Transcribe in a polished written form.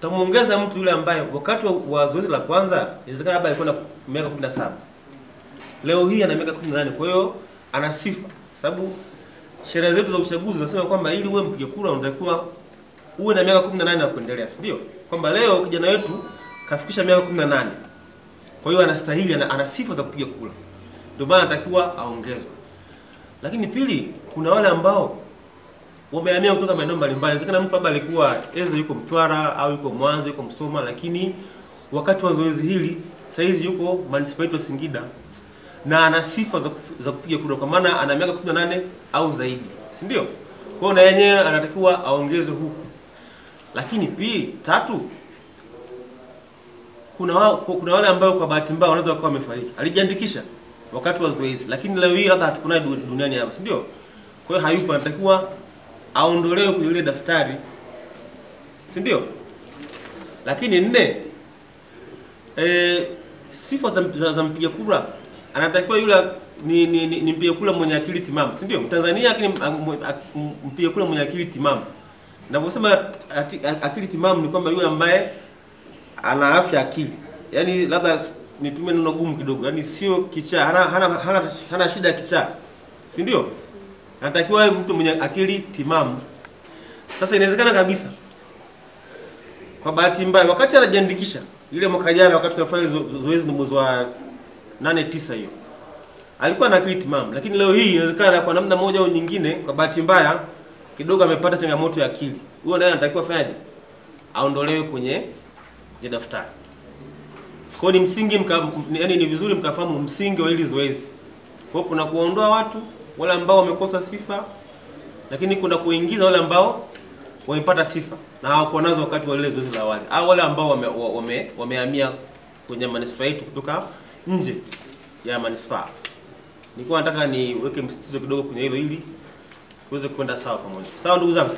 Tutamuongeza mtu yule ambaye wakati wa zoezi la kwanza inawezekana labda alikuwa na miaka 17. Leo hii ana miaka 18. Kwa hiyo ana sifa. Sababu sheria zetu za uchaguzi zinasema kwamba ili uwe mpiga kura unatakiwa uwe na miaka 18 na kuendelea, si ndio? Kwamba leo kijana wetu kafikisha miaka 18. Kwa hiyo anastahili, ana sifa za kupiga kura. Ndio maana anatakiwa aongezwe. Lakini pili, kuna wale ambao wamehamia kutoka maeneo mbalimbali. Inawezekana mtu labda alikuwa yuko Mtwara au yuko Mwanza, yuko Msoma, lakini wakati wa zoezi hili saizi yuko manispaa ya Singida na ana sifa za kupiga kura kwa maana ana miaka 18 au zaidi, si ndio? Kwa hiyo na yenyewe anatakiwa aongezwe huku. Lakini pia tatu, kuna wale ambao kwa bahati mbaya wanaweza kuwa wamefariki. Alijiandikisha wakati wa zoezi, lakini leo hii hata hatukunaye duniani hapa, si ndio? Kwa hiyo hayupo, anatakiwa aondolewe kwenye ile daftari, si ndio? Lakini nne, sifa za mpiga kura, anatakiwa yule ni mpiga kura mwenye akili timamu, si ndio? Mtanzania lakini mpiga kura mwenye akili timamu. Ninaposema akili timamu ni kwamba yule ambaye ana afya akili. Yaani labda nitumie neno gumu kidogo, yaani sio kichaa, hana shida ya kichaa. Si ndio? Anatakiwa mtu mwenye akili timamu. Sasa inawezekana kabisa kwa bahati mbaya wakati anajiandikisha ile mwaka jana wakati tunafanya zoezi ni mwezi wa 8-9 hiyo, alikuwa na akili timamu, lakini leo hii inawezekana kwa namna moja au nyingine kwa bahati mbaya kidogo amepata changamoto ya akili. Huyo naye anatakiwa fanyaje? Aondolewe kwenye daftari. Kwa ni msingi yaani ni vizuri mkafahamu msingi wa hili zoezi. Kwa kuna kuondoa watu wale ambao wamekosa sifa, lakini kuna kuingiza wale ambao wamepata sifa na hawakuwa nazo wakati wa ile zoezi la awali, au wale ambao wamehamia kwenye manispaa yetu kutoka nje ya manispaa. Nilikuwa nataka niweke msitizo kidogo kwenye hilo ili tuweze kwenda sawa pamoja. Sawa ndugu zangu?